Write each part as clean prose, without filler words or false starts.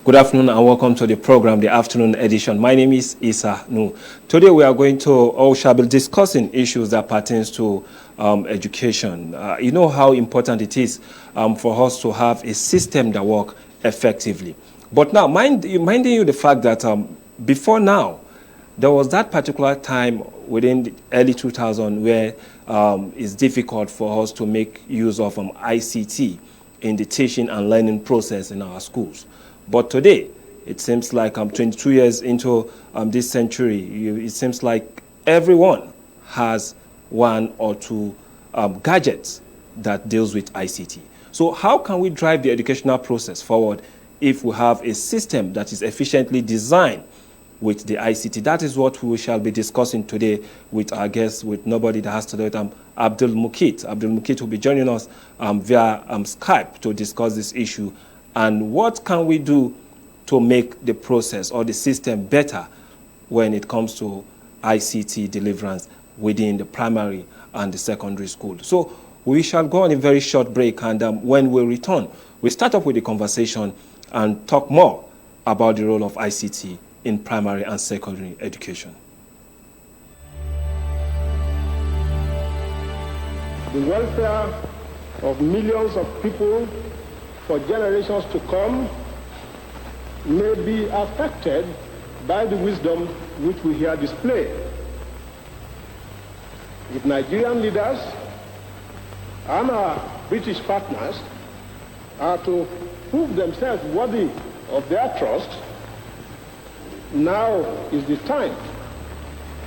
Good afternoon and welcome to the program, the afternoon edition. My name is Isa Nu. Today we are going to, or shall be discussing issues that pertains to education. You know how important it is for us to have a system that works effectively. But now, minding you the fact that before now, there was that particular time within the early 2000s where it's difficult for us to make use of ICT in the teaching and learning process in our schools. But today, it seems like 22 years into this century, it seems like everyone has one or two gadgets that deals with ICT. So how can we drive the educational process forward if we have a system that is efficiently designed with the ICT? That is what we shall be discussing today with our guests, with nobody that has to do it. Abdul Mukit. Abdul Mukit will be joining us via Skype to discuss this issue. And what can we do to make the process or the system better when it comes to ICT deliverance within the primary and the secondary school? So we shall go on a very short break, and when we return, we start up with the conversation and talk more about the role of ICT in primary and secondary education. The welfare of millions of people for generations to come may be affected by the wisdom which we here display. If Nigerian leaders and our British partners are to prove themselves worthy of their trust, now is the time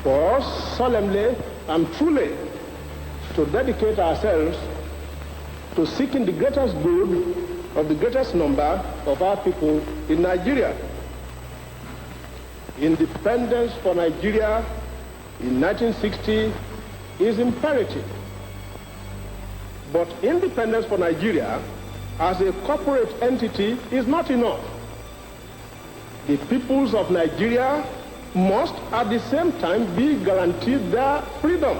for us solemnly and truly to dedicate ourselves to seeking the greatest good of the greatest number of our people in Nigeria. Independence for Nigeria in 1960 is imperative. But independence for Nigeria as a corporate entity is not enough. The peoples of Nigeria must at the same time be guaranteed their freedom.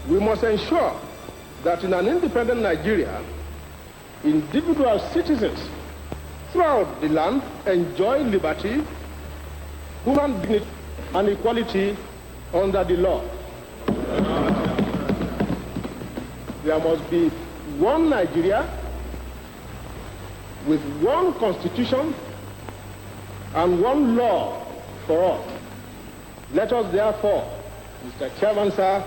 We must ensure that in an independent Nigeria, individual citizens throughout the land enjoy liberty, human dignity, and equality under the law. There must be one Nigeria with one constitution and one law for all. Let us therefore, Mr. Chairman, sir,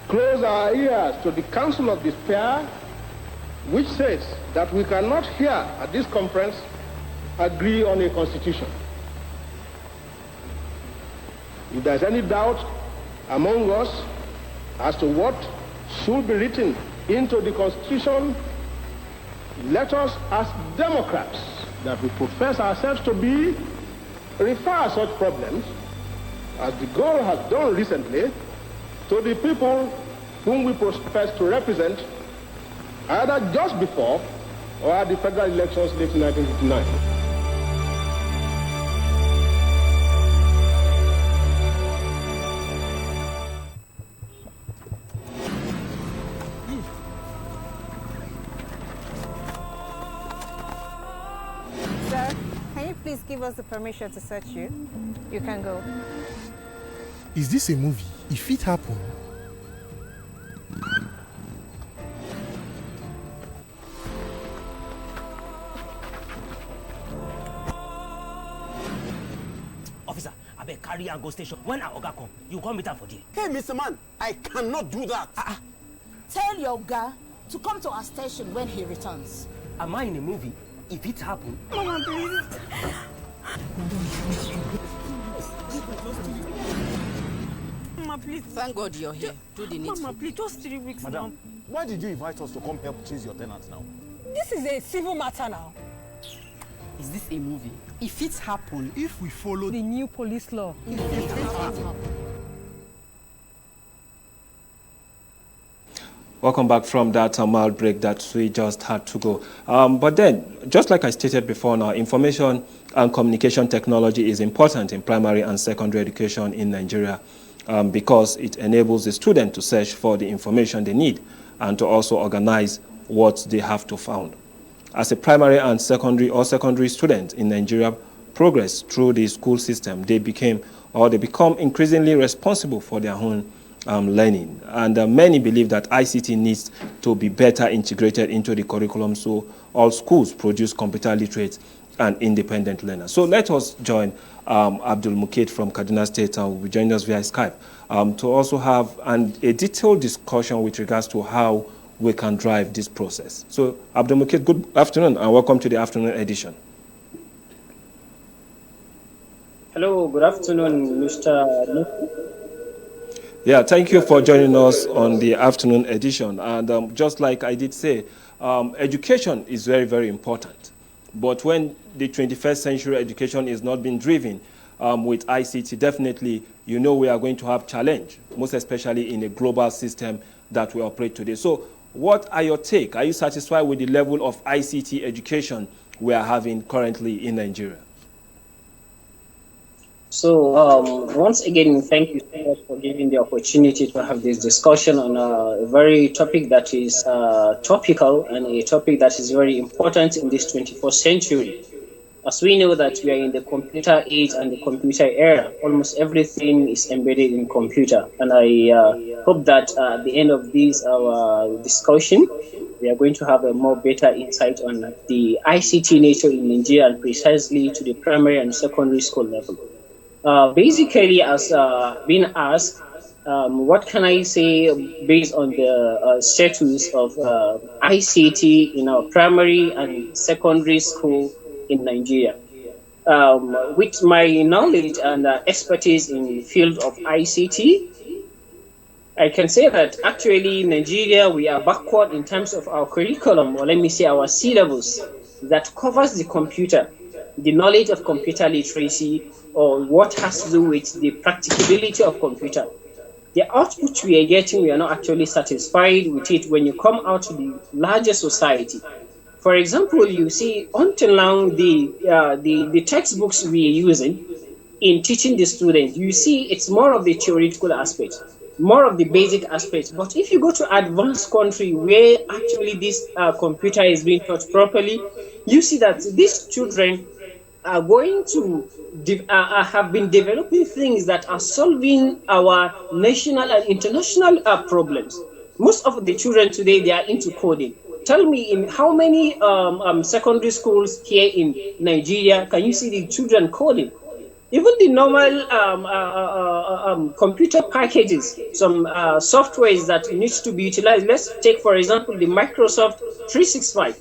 close our ears to the counsel of despair, which says that we cannot here at this conference agree on a constitution. If there's any doubt among us as to what should be written into the constitution, let us, as Democrats that we profess ourselves to be, refer such problems, as the goal has done recently, to the people whom we profess to represent, either just before or at the federal elections late in 1959. Sir, can you please give us the permission to search you? You can go. Is this a movie? If it happened. Officer, I beg carry and go station. When our Oga come, you come meet am for there. Hey, Mr. Man, I cannot do that. Tell your Oga to come to our station when he returns. Am I in a movie? If it happen, Mama, please. Mama, please. Thank God you're here. Do the needful. Mama, please, just 3 weeks now. Madam, why did you invite us to come help chase your tenants now? This is a civil matter now. Is this a movie? If it happen, If we follow The new police law. Welcome back from that mild break that we just had to go. But then, just like I stated before now, information and communication technology is important in primary and secondary education in Nigeria because it enables the student to search for the information they need and to also organize what they have to found. As a primary and secondary student in Nigeria progress through the school system, they become increasingly responsible for their own learning. And many believe that ICT needs to be better integrated into the curriculum so all schools produce computer literate and independent learners. So let us join Abdul Mukid from Kaduna State, and will be joining us via Skype to also have a detailed discussion with regards to how we can drive this process. So Abdul Mukid, good afternoon and welcome to the afternoon edition. Hello, good afternoon, Mr. Yeah, thank you for joining us on the afternoon edition. And just like I did say, education is very, very important. But when the 21st century education is not being driven with ICT, definitely, you know, we are going to have challenge, most especially in a global system that we operate today. So what are your take? Are you satisfied with the level of ICT education we are having currently in Nigeria? So once again, thank you so much for giving the opportunity to have this discussion on a very topic that is topical and a topic that is very important in this 21st century. As we know that we are in the computer age and the computer era, almost everything is embedded in computer. And I hope that at the end of this our discussion, we are going to have a more better insight on the ICT nature in Nigeria and precisely to the primary and secondary school level. Basically, as been asked, what can I say based on the status of ICT in our primary and secondary school in Nigeria? With my knowledge and expertise in the field of ICT, I can say that actually in Nigeria, we are backward in terms of our curriculum, or let me say our syllabus, that covers the computer, the knowledge of computer literacy, or what has to do with the practicability of computer. The output we are getting, we are not actually satisfied with it when you come out to the larger society. For example, you see until now the textbooks we are using in teaching the students, you see it's more of the theoretical aspect, more of the basic aspects. But if you go to advanced country where actually this computer is being taught properly, you see that these children are going to have been developing things that are solving our national and international problems. Most of the children today, they are into coding. Tell me, in how many secondary schools here in Nigeria can you see the children coding? Even the normal computer packages, some softwares that needs to be utilized. Let's take, for example, the Microsoft 365.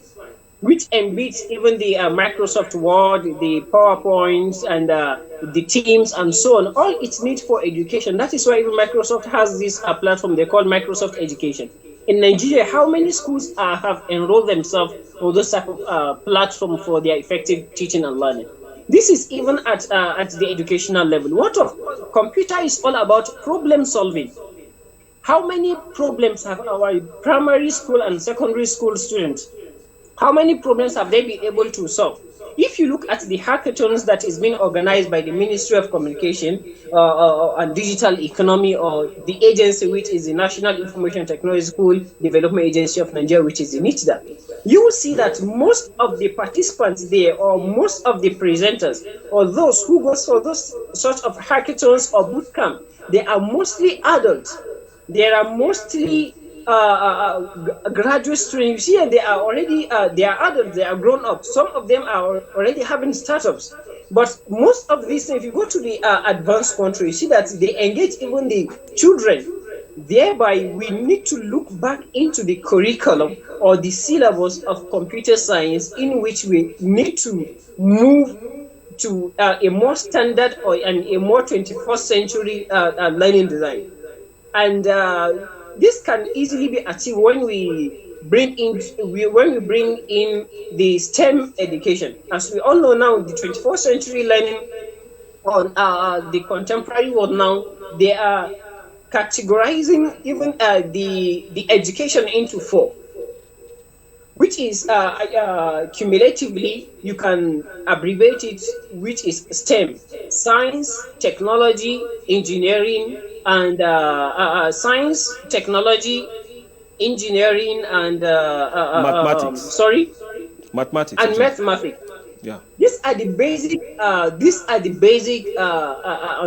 Which embeds even the Microsoft Word, the PowerPoints, and the Teams, and so on. All it's needs for education. That is why even Microsoft has this platform they call Microsoft Education. In Nigeria, how many schools have enrolled themselves on this type of platform for their effective teaching and learning? This is even at the educational level. What of computer is all about problem solving. How many problems have our primary school and secondary school students? How many problems have they been able to solve? If you look at the hackathons that is being organized by the Ministry of Communication and Digital Economy, or the agency which is the National Information Technology School Development Agency of Nigeria, which is the NITDA, you will see that most of the participants there, or most of the presenters, or those who go for those sort of hackathons or boot camp, they are mostly adults. They are mostly graduate students. You see, they are already they are adults, they are grown up. Some of them are already having startups. But most of these, if you go to the advanced country, you see that they engage even the children. Thereby, we need to look back into the curriculum or the syllabus of computer science, in which we need to move to a more standard and a more 21st century learning design. And this can easily be achieved when we bring in the STEM education. As we all know now, the 21st century learning on the contemporary world now, they are categorizing even the education into 4, which is cumulatively you can abbreviate it, which is STEM: science, technology, engineering, and science, technology, engineering and mathematics. Mathematics. And mathematics. Yeah. These are the basic.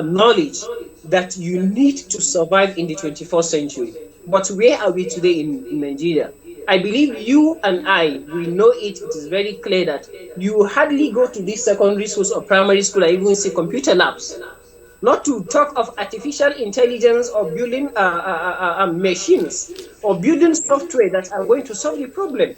Knowledge that you need to survive in the 21st century. But where are we today in Nigeria? I believe you and I, we know it. It is very clear that you hardly go to these secondary schools or primary school or even see computer labs. Not to talk of artificial intelligence or building machines or building software that are going to solve the problem.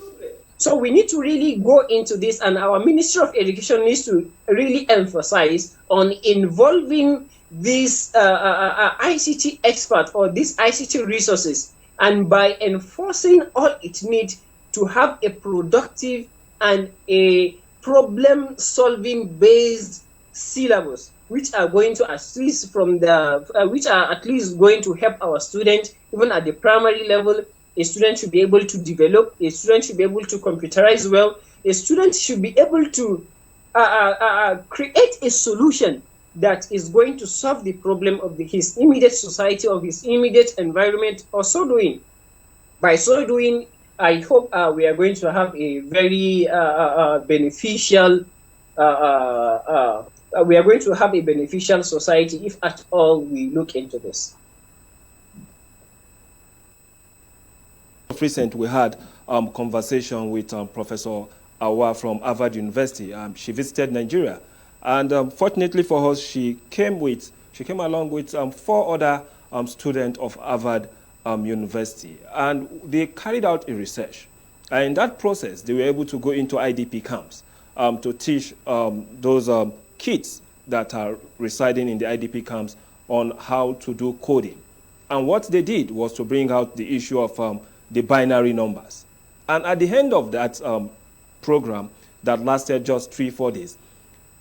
So we need to really go into this, and our Ministry of Education needs to really emphasize on involving these ICT experts or these ICT resources, and by enforcing all it needs to have a productive and a problem-solving based syllabus, which are going to assist from which are at least going to help our students, even at the primary level. A student should be able to develop, a student should be able to computerize well, a student should be able to create a solution that is going to solve the problem of his immediate society, of his immediate environment, or so doing. By so doing, I hope we are going to have a very beneficial society, if at all we look into this. Recent, we had conversation with Professor Awa from Harvard University. She visited Nigeria, and fortunately for us, she came along with 4 other students of Harvard University, and they carried out a research. And in that process, they were able to go into IDP camps to teach those kids that are residing in the IDP camps on how to do coding. And what they did was to bring out the issue of the binary numbers. And at the end of that program that lasted just 3-4 days,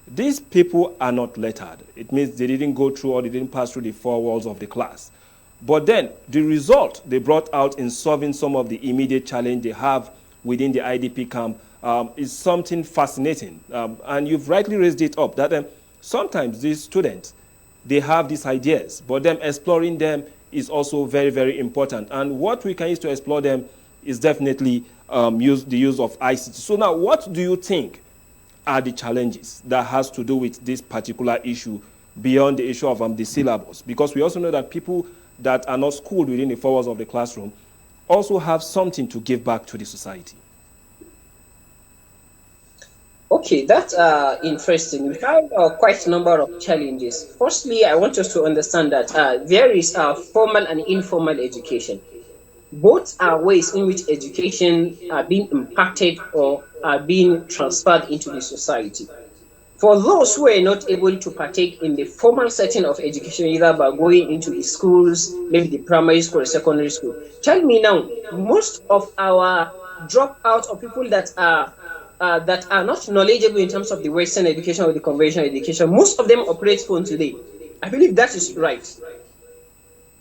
these people are not lettered. It means they didn't go through or they didn't pass through the 4 walls of the class. But then the result they brought out in solving some of the immediate challenge they have within the IDP camp is something fascinating. And you've rightly raised it up that sometimes these students, they have these ideas, but them exploring them is also very, very important. And what we can use to explore them is definitely the use of ICT. So now, what do you think are the challenges that has to do with this particular issue beyond the issue of the syllabus? Because we also know that people that are not schooled within the 4 walls of the classroom also have something to give back to the society. Okay, that's interesting. We have quite a number of challenges. Firstly, I want us to understand that there is formal and informal education. Both are ways in which education are being impacted or are being transferred into the society. For those who are not able to partake in the formal setting of education, either by going into the schools, maybe the primary school or secondary school, tell me now, most of our dropouts or people that are not knowledgeable in terms of the Western education or the conventional education, most of them operate phone today. I believe that is right.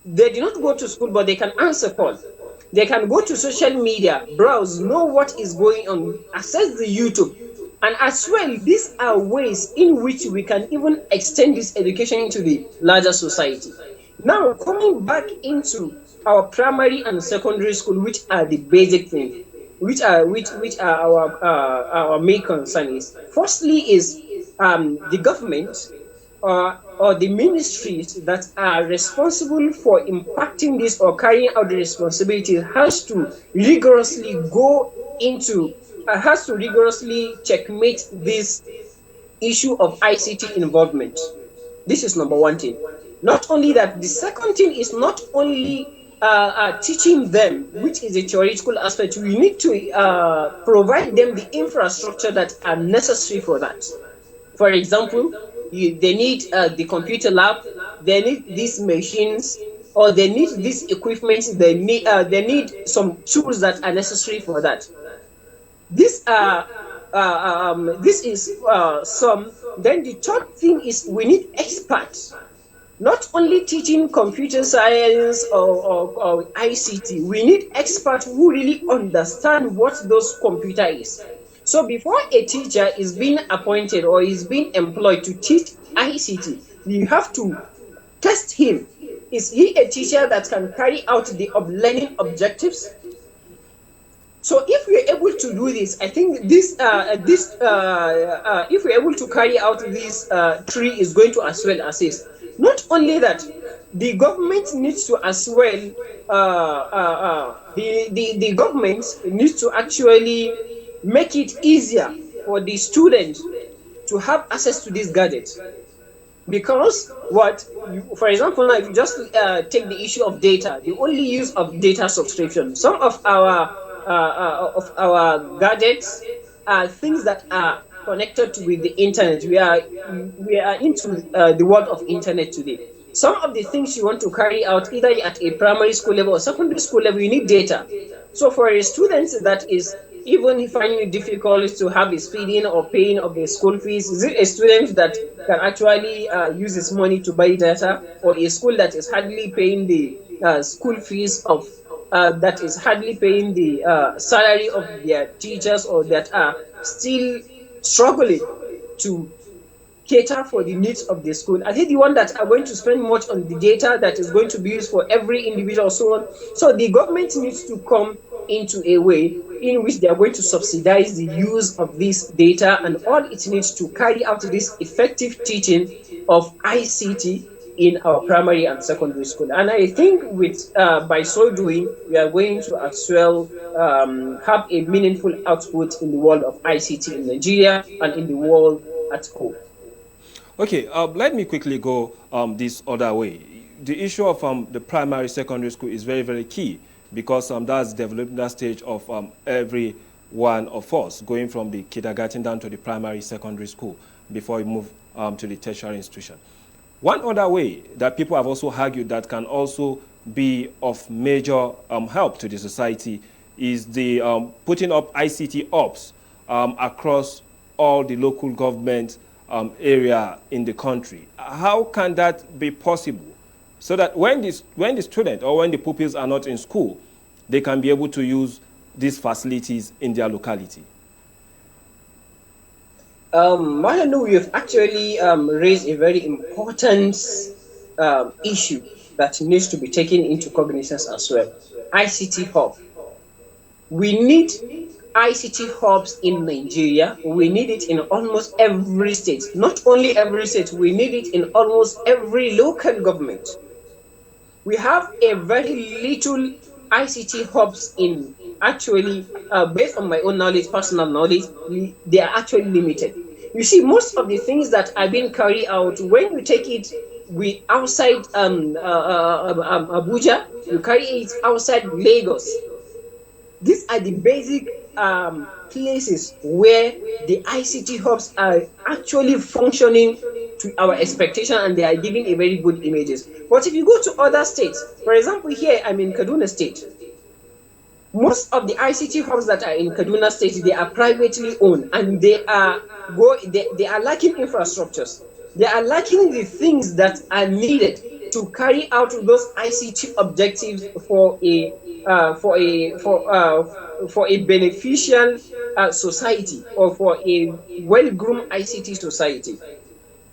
They do not go to school, but they can answer calls. They can go to social media, browse, know what is going on, access the YouTube. And as well, these are ways in which we can even extend this education into the larger society. Now, coming back into our primary and secondary school, which are the basic things, which are our main concern is, firstly is the government or the ministries that are responsible for impacting this or carrying out the responsibility has to rigorously checkmate this issue of ICT involvement. This is number one thing. Not only that, the second thing is not only teaching them, which is a theoretical aspect. We need to provide them the infrastructure that are necessary for that. For example, they need the computer lab, they need these machines, or they need this equipment, they need some tools that are necessary for that. This is some. Then the third thing is we need experts. Not only teaching computer science or ICT, we need experts who really understand what those computer is. So before a teacher is being appointed or is being employed to teach ICT, you have to test him. Is he a teacher that can carry out the learning objectives? So if we are able to do this, I think this if we are able to carry out this three is going to as well assist. Not only that, the government needs to as well the government needs to actually make it easier for the students to have access to these gadgets. Because for example, now if you just take the issue of data, the only use of data subscription, some of our gadgets are things that are connected with the internet. We are into the world of internet today. Some of the things you want to carry out either at a primary school level or secondary school level, you need data. So for a student that is even finding it difficult to have his feeding or paying of the school fees, is it a student that can actually use his money to buy data, or a school that is hardly paying the school fees of that is hardly paying the salary of their teachers, or that are still struggling to cater for the needs of the school? I think the one that are going to spend much on the data that is going to be used for every individual, so on. So the government needs to come into a way in which they are going to subsidize the use of this data, and all it needs to carry out this effective teaching of ICT in our primary and secondary school. And I think with by so doing, we are going to as well have a meaningful output in the world of ICT in Nigeria and in the world at home. Okay, let me quickly go this other way. The issue of the primary, secondary school is very, very key, because that's developing that stage of every one of us, going from the kindergarten down to the primary, secondary school before we move to the tertiary institution. One other way that people have also argued that can also be of major help to the society is the putting up ICT hubs across all the local government area in the country. How can that be possible? So that when the student or when the pupils are not in school, they can be able to use these facilities in their locality. Mahanu, we've actually raised a very important issue that needs to be taken into cognizance as well. ICT hub. We need ICT hubs in Nigeria. We need it in almost every state. Not only every state, we need it in almost every local government. We have a very little ICT hubs in, actually, based on my own knowledge, personal knowledge, they are actually limited. You see, most of the things that are being carried out, when you take it outside Abuja, you carry it outside Lagos. These are the basic places where the ICT hubs are actually functioning to our expectation, and they are giving a very good images. But if you go to other states, for example, here I'm in Kaduna State. Most of the ICT hubs that are in Kaduna State, they are privately owned, and they are lacking infrastructures. They are lacking the things that are needed to carry out those ICT objectives for a beneficial society, or for a well-groomed ICT society.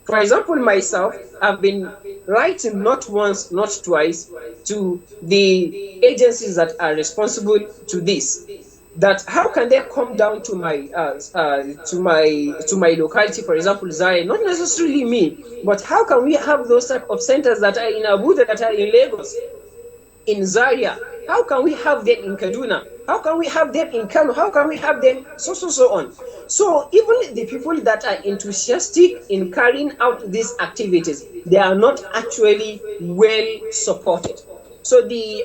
For example, myself, I've been writing not once, not twice, to the agencies that are responsible to this, that how can they come down to my locality, for example, Zaire, not necessarily me, but how can we have those type of centers that are in Abuja, that are in Lagos, in Zaria? How can we have them in Kaduna? How can we have them in Kano? How can we have them so on? So even the people that are enthusiastic in carrying out these activities, they are not actually well supported. So the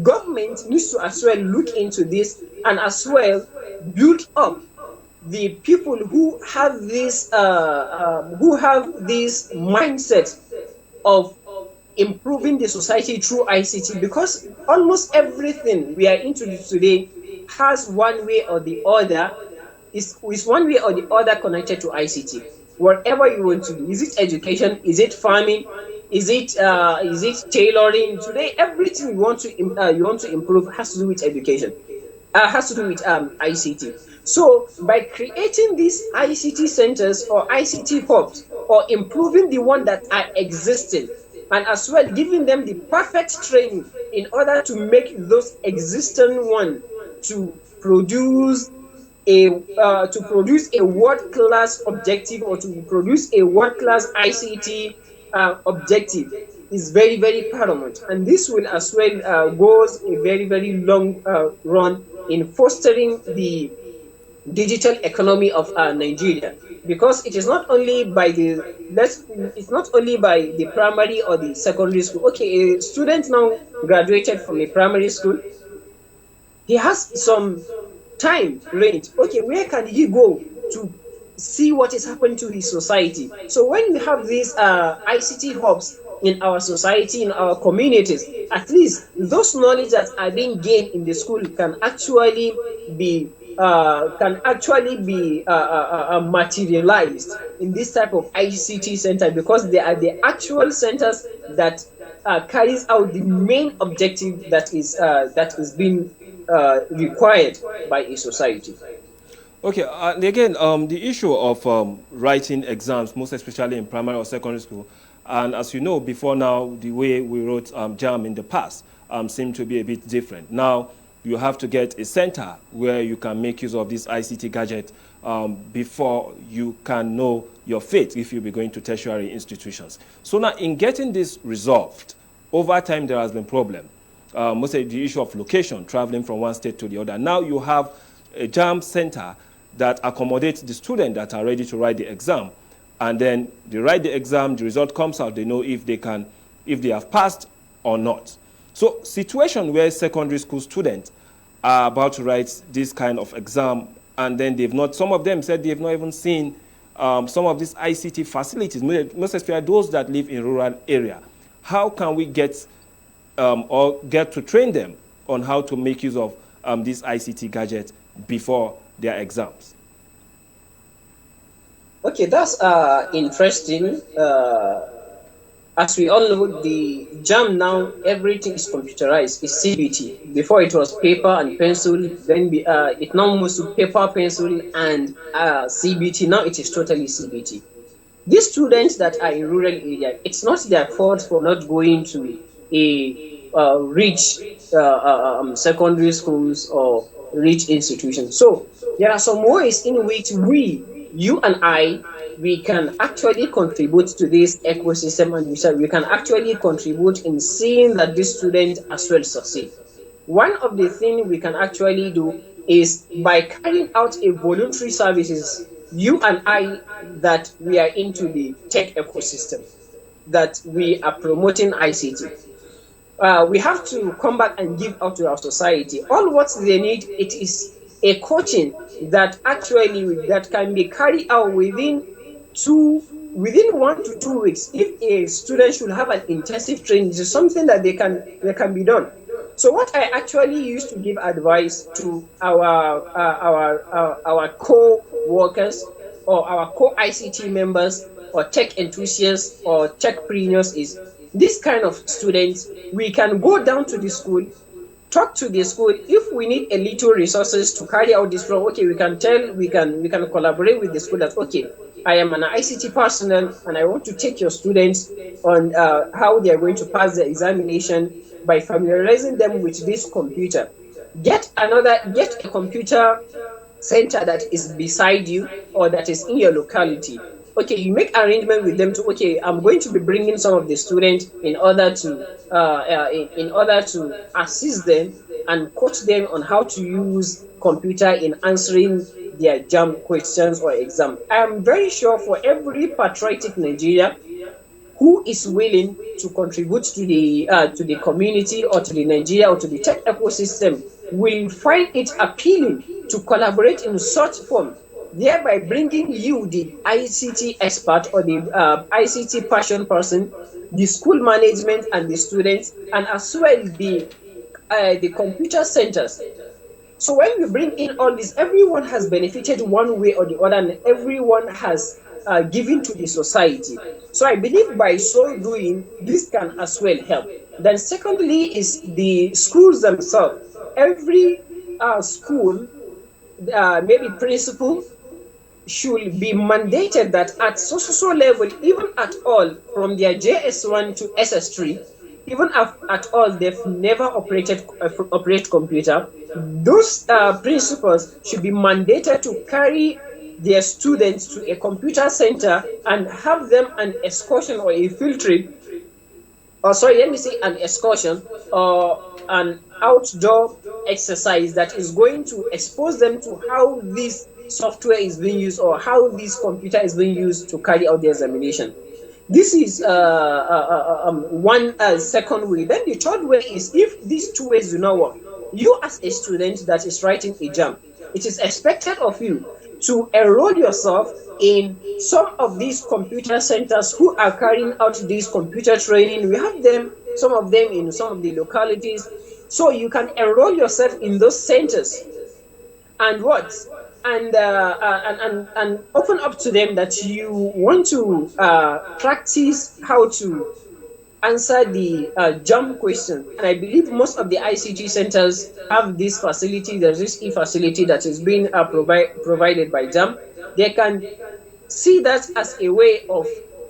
government needs to as well look into this, and as well build up the people who have this mindset of improving the society through ICT, because almost everything we are into today has one way or the other, is one way or the other connected to ICT. Whatever you want to do, is it education, is it farming, is it tailoring? Today, everything you want to improve has to do with education, has to do with ICT. So by creating these ICT centers or ICT hubs, or improving the one that are existing, and as well giving them the perfect training in order to make those existing ones to produce a world-class objective or to produce a world-class ICT objective is very, very paramount. And this will as well goes a very, very long run in fostering the digital economy of Nigeria, because it is not only by the primary or the secondary school. Okay, a student now graduated from a primary school, he has some time range. Okay, where can he go to see what is happening to his society? So when we have these ICT hubs in our society, in our communities, at least those knowledge that are being gained in the school can actually be materialized in this type of ICT center, because they are the actual centers that carries out the main objective that is being required by a society. Okay, and again, the issue of writing exams, most especially in primary or secondary school, and as you know, before now, the way we wrote JAMB in the past seemed to be a bit different. Now, you have to get a center where you can make use of this ICT gadget before you can know your fate if you'll be going to tertiary institutions. So now, in getting this resolved, over time there has been problem. Mostly the issue of location, traveling from one state to the other. Now you have a JAMB center that accommodates the students that are ready to write the exam. And then they write the exam, the result comes out, they know if they have passed or not. So situation where secondary school students are about to write this kind of exam, and then some of them said they've not even seen some of these ICT facilities, most especially those that live in rural area. How can we get to train them on how to make use of these ICT gadgets before their exams? Okay, that's interesting. As we all know, the JAMB now, everything is computerized. It's CBT. Before it was paper and pencil, then it now moves to paper, pencil, and CBT. Now it is totally CBT. These students that are in rural area, it's not their fault for not going to a rich secondary schools or rich institutions. So there are some ways in which you and I, we can actually contribute to this ecosystem, and we can actually contribute in seeing that this student as well succeed. One of the things we can actually do is by carrying out a voluntary services, you and I, that we are into the tech ecosystem, that we are promoting ICT. We have to come back and give out to our society. All what they need, it is a coaching that can be carried out within 1 to 2 weeks. If a student should have an intensive training, it is something that they can be done. So what I actually used to give advice to our co-workers or our co-ICT members or tech enthusiasts or techpreneurs is this kind of students. We can go down to the school, talk to the school. If we need a little resources to carry out this program, okay, we can collaborate with the school that, okay, I am an ICT personnel and I want to take your students on how they are going to pass the examination by familiarizing them with this computer. Get a computer center that is beside you or that is in your locality. Okay, you make arrangement with them to, okay, I'm going to be bringing some of the students in order to assist them and coach them on how to use computer in answering their JAMB questions or exam. I am very sure for every patriotic Nigeria who is willing to contribute to the community or to the Nigeria or to the tech ecosystem will find it appealing to collaborate in such form, thereby bringing you the ICT expert or the ICT passion person, the school management and the students, and as well the computer centers. So when we bring in all this, everyone has benefited one way or the other, and everyone has given to the society. So I believe by so doing, this can as well help. Then secondly is the schools themselves. Every school, maybe principal, should be mandated that at so level, even at all, from their JS1 to SS3, even at all they've never operate computer, those principals should be mandated to carry their students to a computer center and have them an excursion or a field trip, or sorry, let me say an excursion or an outdoor exercise that is going to expose them to how this software is being used or how this computer is being used to carry out the examination. This is one second way. Then the third way is, if these two ways do not work, you as a student that is writing a JAMB, it is expected of you to enroll yourself in some of these computer centers who are carrying out this computer training. We have them, some of them in some of the localities. So you can enroll yourself in those centers and what? And open up to them that you want to practice how to answer the JAMB question. And I believe most of the ICT centers have this facility. There's this e-facility that is being provided by JAMB. They can see that as a way of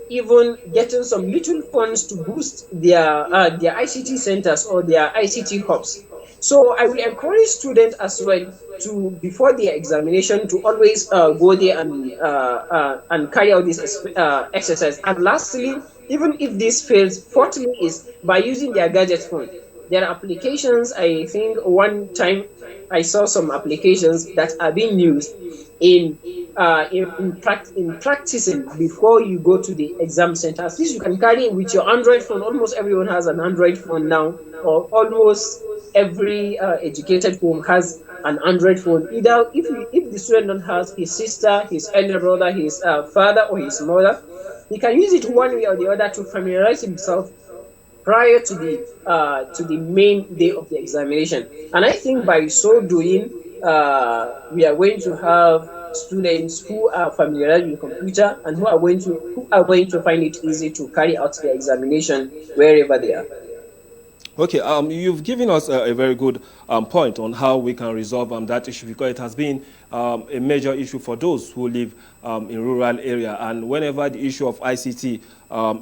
even getting some little funds to boost their ICT centers or their ICT hubs. So I will encourage students as well to, before their examination, to always go there and carry out this exercise. And lastly, even if this fails, fourthly is by using their gadget phone. There are applications, I think one time I saw some applications that are being used in practicing before you go to the exam center. At least you can carry it with your Android phone. Almost everyone has an Android phone now, or almost every educated home has an Android phone. Either if the student don't have his sister, his elder brother, his father, or his mother, he can use it one way or the other to familiarize himself prior to the main day of the examination. And I think by so doing, we are going to have students who are familiar with the computer and who are going to find it easy to carry out their examination wherever they are. Okay, you've given us a very good point on how we can resolve that issue, because it has been a major issue for those who live in rural area. And whenever the issue of ICT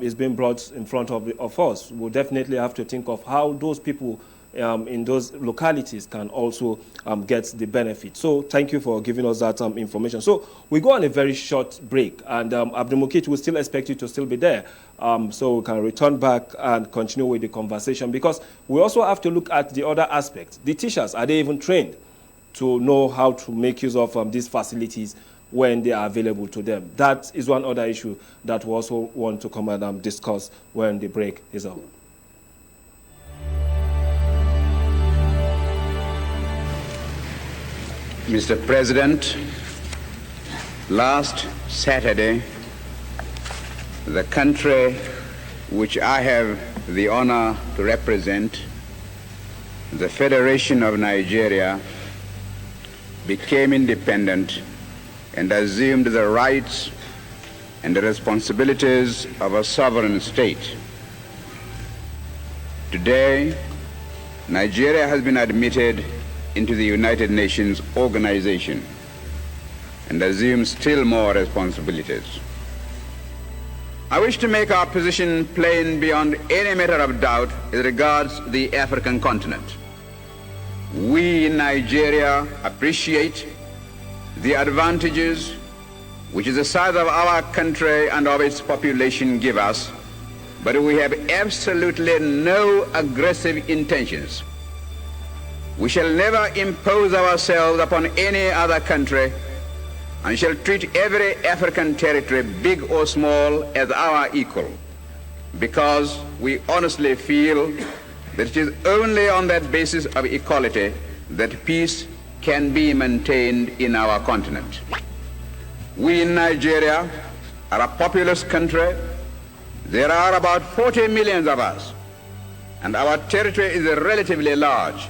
is being brought in front of us, we'll definitely have to think of how those people in those localities can also get the benefit. So thank you for giving us that information. So we go on a very short break, and Abdulmukit will still expect you to still be there. So we can return back and continue with the conversation, because we also have to look at the other aspects. The teachers, are they even trained to know how to make use of these facilities when they are available to them? That is one other issue that we also want to come and discuss when the break is over. Mr. President, last Saturday, the country which I have the honor to represent, the Federation of Nigeria, became independent and assumed the rights and the responsibilities of a sovereign state. Today, Nigeria has been admitted into the United Nations organization and assumes still more responsibilities. I wish to make our position plain beyond any matter of doubt as regards the African continent. We in Nigeria appreciate the advantages which the size of our country and of its population give us, but we have absolutely no aggressive intentions. We shall never impose ourselves upon any other country and shall treat every African territory, big or small, as our equal, because we honestly feel that it is only on that basis of equality that peace can be maintained in our continent. We in Nigeria are a populous country. There are about 40 million of us, and our territory is relatively large.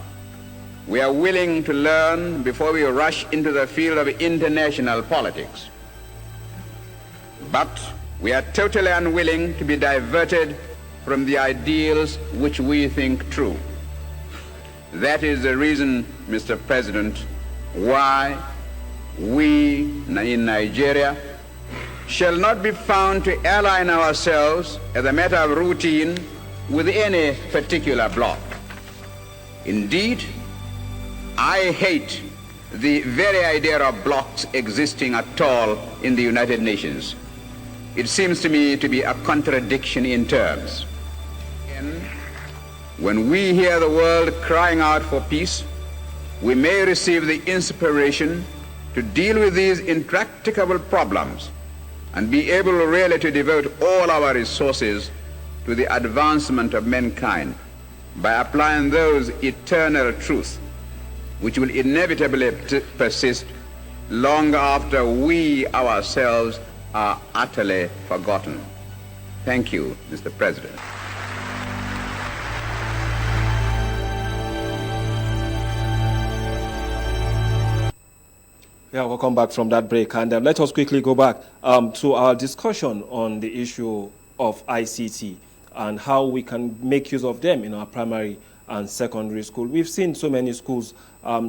We are willing to learn before we rush into the field of international politics. But we are totally unwilling to be diverted from the ideals which we think true. That is the reason, Mr. President, why we in Nigeria shall not be found to align ourselves as a matter of routine with any particular bloc. Indeed, I hate the very idea of blocs existing at all in the United Nations. It seems to me to be a contradiction in terms. When we hear the world crying out for peace, we may receive the inspiration to deal with these intractable problems and be able really to devote all our resources to the advancement of mankind by applying those eternal truths which will inevitably persist long after we ourselves are utterly forgotten. Thank you, Mr. President. Yeah, welcome back from that break. And let us quickly go back to our discussion on the issue of ICT and how we can make use of them in our primary and secondary school. We've seen so many schools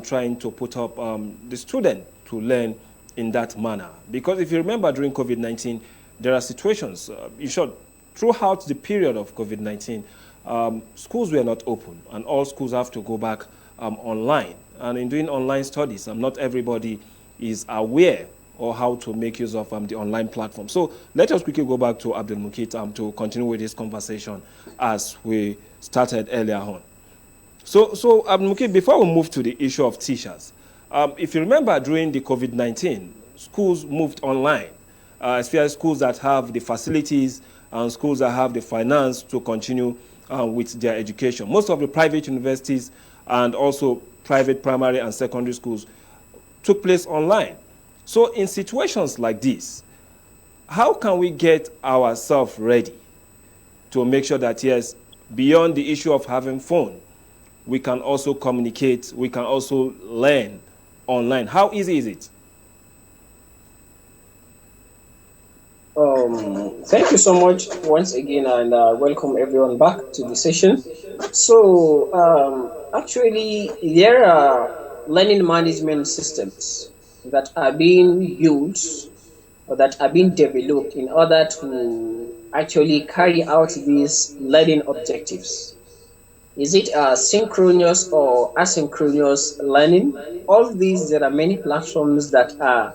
trying to put up the student to learn in that manner. Because if you remember during COVID-19, there are situations, in short, throughout the period of COVID-19, schools were not open and all schools have to go back online. And in doing online studies, not everybody is aware or how to make use of the online platform. So let us quickly go back to Abdul Mukit to continue with this conversation as we started earlier on. So Abdul Mukit, before we move to the issue of teachers, if you remember during the COVID-19, schools moved online, especially schools that have the facilities and schools that have the finance to continue with their education. Most of the private universities and also private primary and secondary schools took place online. So in situations like this, how can we get ourselves ready to make sure that, yes, beyond the issue of having phone, we can also communicate, we can also learn online? How easy is it? Thank you so much once again, and welcome everyone back to the session. So actually, there are learning management systems that are being built or that are being developed in order to actually carry out these learning objectives. Is it synchronous or asynchronous learning? All these, there are many platforms that are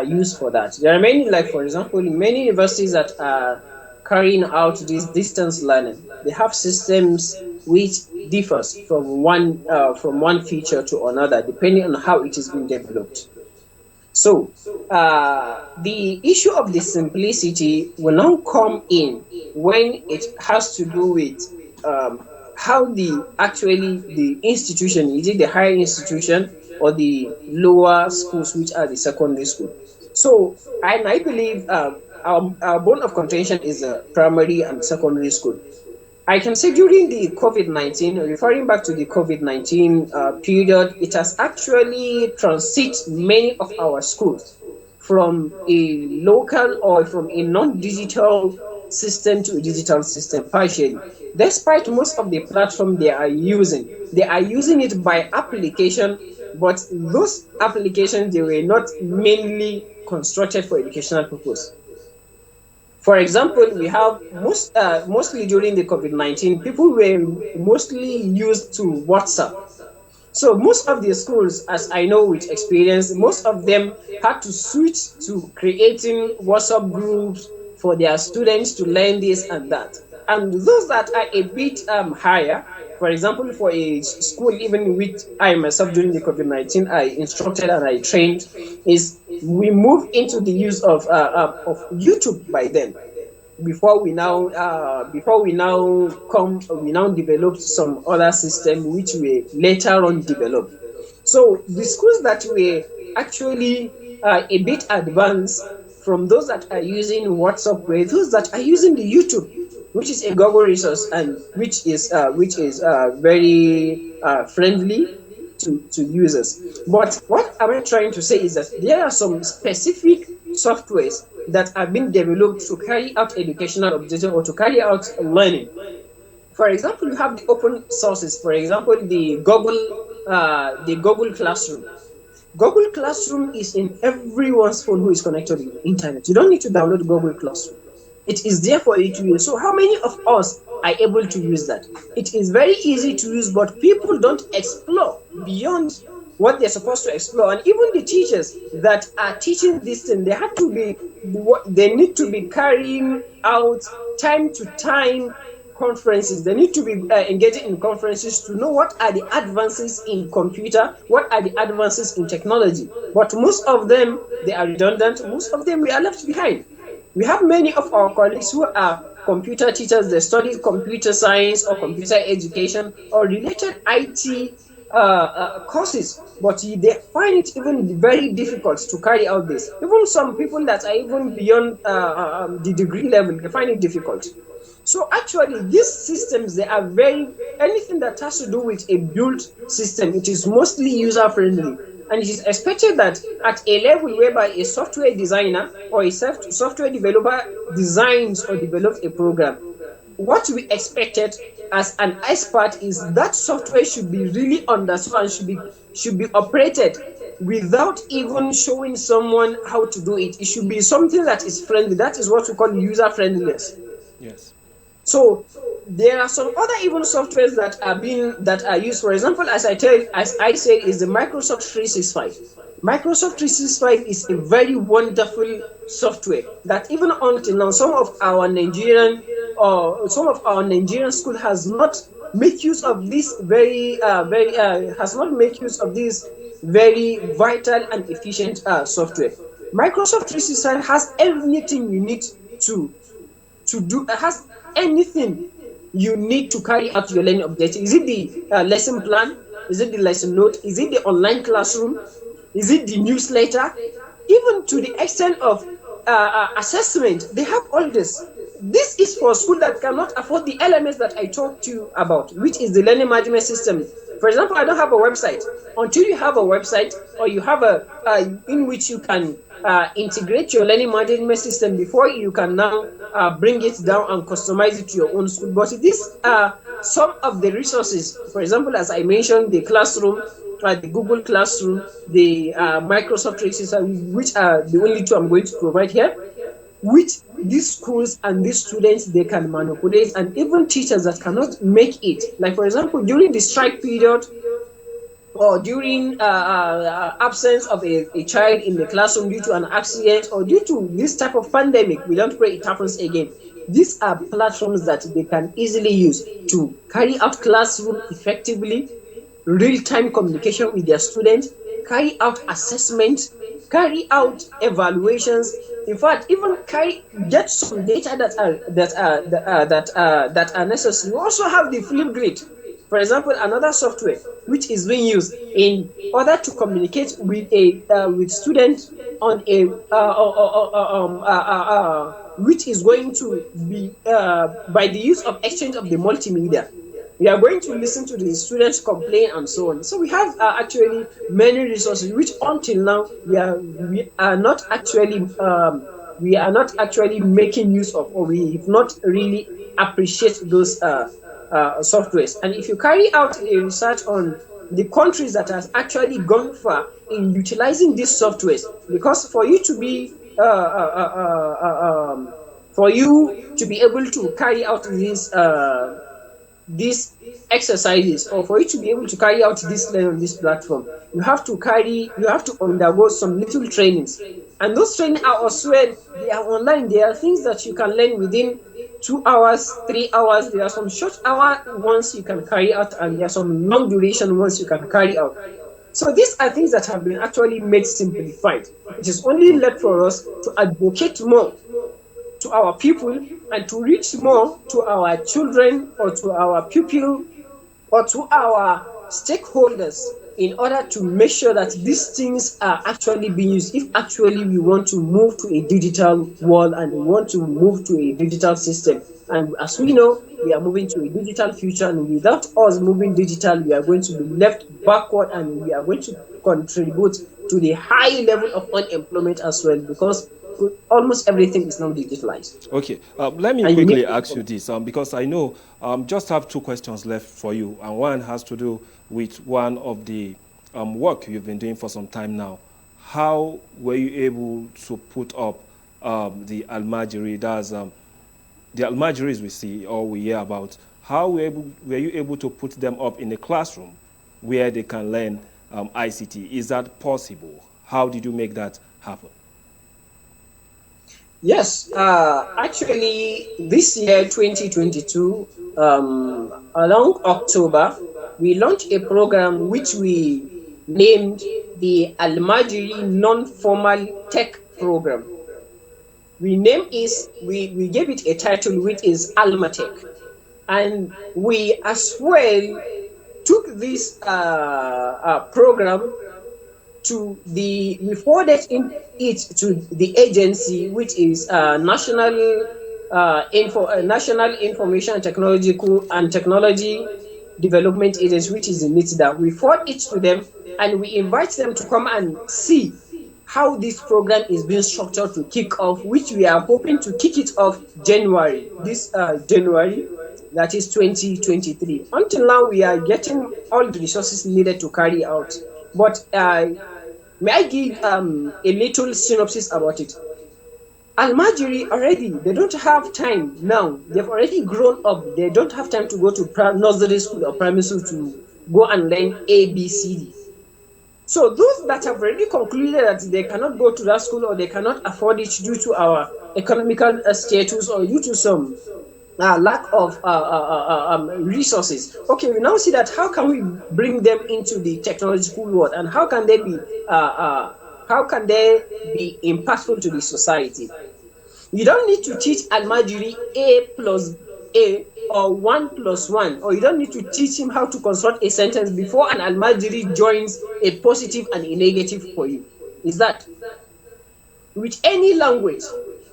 used for that. There are many, like for example, many universities that are carrying out this distance learning. They have systems which differs from one feature to another, depending on how it is being developed. So the issue of the simplicity will now come in when it has to do with how the institution, is it the higher institution or the lower schools, which are the secondary school. So I believe our bone of contention is primary and secondary school. I can say during the COVID-19, referring back to the COVID-19 period, it has actually transit many of our schools from a local or from a non-digital system to a digital system partially. Despite most of the platform they are using it by application, but those applications, they were not mainly constructed for educational purpose. For example, we have mostly during the COVID-19, people were mostly used to WhatsApp. So most of the schools, as I know with experience, most of them had to switch to creating WhatsApp groups for their students to learn this and that. And those that are a bit higher, for example, for a school, even with I myself during the COVID-19, I instructed and I trained, is we moved into the use of YouTube by then. Before we now developed some other system which we later on developed. So the schools that were actually a bit advanced from those that are using WhatsApp, were those that are using the YouTube, which is a Google resource and which is very friendly to users. But what I'm trying to say is that there are some specific softwares that are being developed to carry out educational objectives or to carry out learning. For example, you have the open sources. For example, the Google Classroom. Google Classroom is in everyone's phone who is connected to the internet. You don't need to download Google Classroom. It is there for you to use. So how many of us are able to use that? It is very easy to use, but people don't explore beyond what they're supposed to explore. And even the teachers that are teaching this thing, they need to be carrying out time to time conferences. They need to be engaging in conferences to know what are the advances in computer, what are the advances in technology. But most of them, they are redundant. Most of them, we are left behind. We have many of our colleagues who are computer teachers. They study computer science or computer education or related IT courses, but they find it even very difficult to carry out this. Even some people that are even beyond the degree level, they find it difficult. So actually, these systems, they are anything that has to do with a built system, it is mostly user-friendly. And it is expected that at a level whereby a software designer or a software developer designs or develops a program, what we expected as an expert is that software should be really understood and should be operated without even showing someone how to do it. It should be something that is friendly. That is what we call user friendliness. Yes. So there are some other even softwares that are used. For example, as I said, is the Microsoft 365. Microsoft 365 is a very wonderful software that even until now some of our Nigerian school has not made use of this very vital and efficient software. Microsoft 365 has everything you need to do. Has anything you need to carry out your learning objective. Is it the lesson plan? Is it the lesson note? Is it the online classroom? Is it the newsletter? Even to the extent of assessment, they have all this. This is for school that cannot afford the elements that I talked to you about, which is the learning management system. For example, I don't have a website. Until you have a website or you have in which you can integrate your learning management system before you can now bring it down and customize it to your own school. But these are some of the resources. For example, as I mentioned, the classroom, the Google Classroom, the Microsoft 365, which are the only two I'm going to provide here, which these schools and these students, they can manipulate, and even teachers that cannot make it. Like, for example, during the strike period, or during absence of a child in the classroom due to an accident or due to this type of pandemic, we don't pray it happens again. These are platforms that they can easily use to carry out classroom effectively, real-time communication with their students, carry out assessment, carry out evaluations. In fact, even get some data that are necessary. We also have the Flipgrid. For example, another software which is being used in order to communicate with students on which is going to be by the use of exchange of the multimedia. We are going to listen to the students complain and so on. So we have actually many resources which until now we are not actually making use of, or we have not really appreciate those softwares. And if you carry out a research on the countries that has actually gone far in utilizing these softwares, because for you to be able to carry out these exercises, or for you to be able to carry out this learning on this platform, you have to undergo some little trainings, and those trainings are also they are online. There are things that you can learn within 2 hours, 3 hours. There are some short hour ones you can carry out, and there are some long duration ones you can carry out. So these are things that have been actually made simplified. It is only left for us to advocate more to our people and to reach more to our children or to our pupil or to our stakeholders in order to make sure that these things are actually being used, if actually we want to move to a digital world and we want to move to a digital system. And as we know, we are moving to a digital future, and without us moving digital, we are going to be left backward, and we are going to contribute to the high level of unemployment as well, because almost everything is now digitalized. Okay, let me quickly ask you this, because I know just have 2 questions left for you, and one has to do with one of the work you've been doing for some time now. How were you able to put up the Alamajiri, that's the Almajiris we see or we hear about, how were you able to put them up in a classroom where they can learn ICT? Is that possible? How did you make that happen? Yes, actually, this year, 2022, along October, we launched a program which we named the Alamajiri Non-Formal Tech Program. We gave it a title which is ALMATECH, and we as well took this program we forwarded it to the agency which is National Information Technology Development Agency, which is the NITDA. We forward it to them and we invite them to come and see how this program is being structured to kick off, which we are hoping to kick it off January, that is 2023. Until now, we are getting all the resources needed to carry out. But may I give a little synopsis about it? Almajiri already, they don't have time now. They've already grown up. They don't have time to go to nursery school or primary school to go and learn ABCD. So those that have already concluded that they cannot go to that school or they cannot afford it due to our economical status or due to some lack of resources. Okay, we now see that how can we bring them into the technological world and how can they be impactful to the society? You don't need to teach Almajiri A plus A or 1 plus 1, or you don't need to teach him how to construct a sentence before an Almajiri joins a positive and a negative for you. Is that with any language?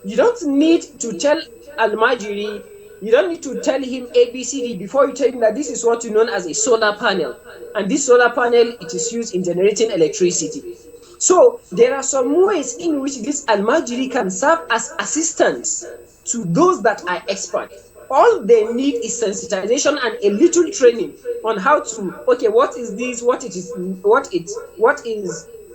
You don't need to tell Almajiri, you don't need to tell him ABCD before you tell him that this is what you know as a solar panel, and this solar panel, it is used in generating electricity. So there are some ways in which this Almajiri can serve as assistants to those that are expert. All they need is sensitization and a little training on how to, okay, what is this, what is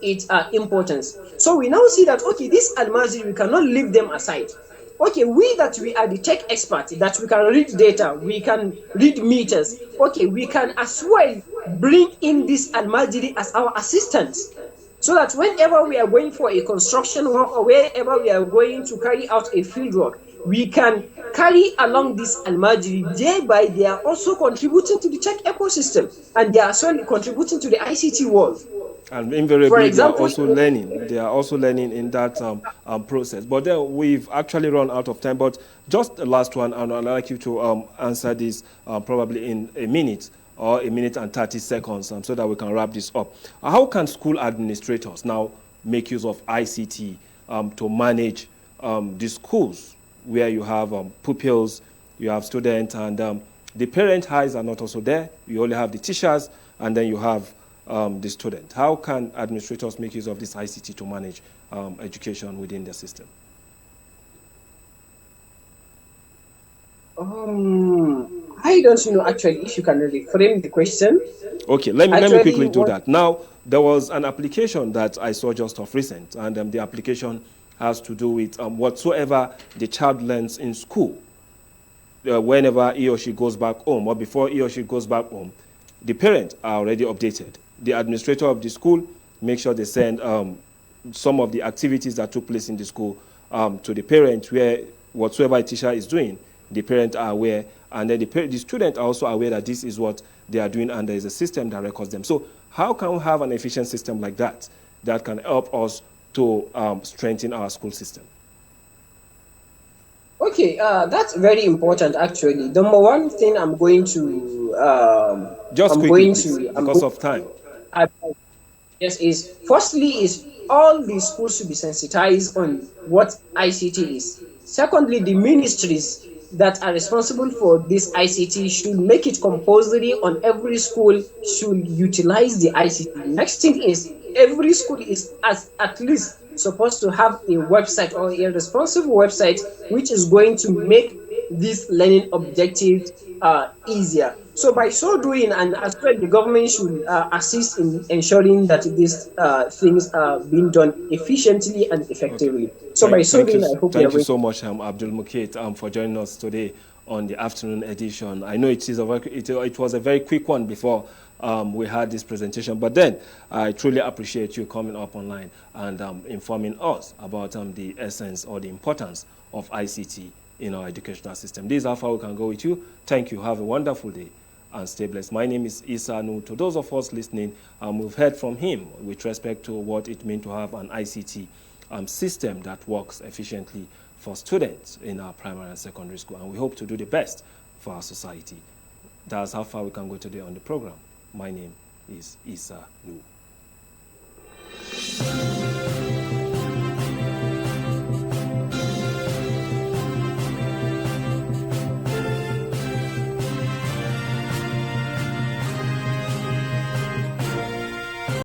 its importance. So we now see that, okay, this Almajiri, we cannot leave them aside. Okay, we are the tech experts, that we can read data, we can read meters. Okay, we can as well bring in this Almajiri as our assistants, so that whenever we are going for a construction work or wherever we are going to carry out a field work, we can carry along this Almajiri. Thereby, they are also contributing to the tech ecosystem and they are also contributing to the ICT world. And invariably, they are also learning. They are also learning in that process. But then we've actually run out of time. But just the last one, and I'd like you to answer this probably in a minute or a minute and 30 seconds so that we can wrap this up. How can school administrators now make use of ICT to manage the schools where you have pupils, you have students, and the parent eyes are not also there? You only have the teachers, and then you have the student. How can administrators make use of this ICT to manage education within the system? I don't know actually if you can reframe the question. Okay, let me quickly do that. Now, there was an application that I saw just of recent, and the application has to do with whatsoever the child learns in school. Whenever he or she goes back home, or before he or she goes back home, the parents are already updated. The administrator of the school makes sure they send some of the activities that took place in the school to the parent, where whatsoever a teacher is doing, the parents are aware, and then the students are also aware that this is what they are doing, and there is a system that records them. So how can we have an efficient system like that that can help us to strengthen our school system? Okay, that's very important actually. The number one thing I'm going to because of time. Yes, is firstly is all the schools should be sensitized on what ICT is. Secondly, the ministries that are responsible for this ICT should make it compulsory on every school should utilize the ICT. Next thing is every school is at least supposed to have a website or a responsive website which is going to make these learning objectives easier. So by so doing, and as well, the government should assist in ensuring that these things are being done efficiently and effectively. Okay. So by so doing, I hope thank you so much, Abdul Mukit, for joining us today on the afternoon edition. I know it was a very quick one before we had this presentation, but then I truly appreciate you coming up online and informing us about the essence or the importance of ICT in our educational system. This is how far we can go with you. Thank you. Have a wonderful day and stay blessed. My name is Isa Nu. To those of us listening, we've heard from him with respect to what it means to have an ICT system that works efficiently for students in our primary and secondary school, and we hope to do the best for our society. That's how far we can go today on the program. My name is Isa Nu.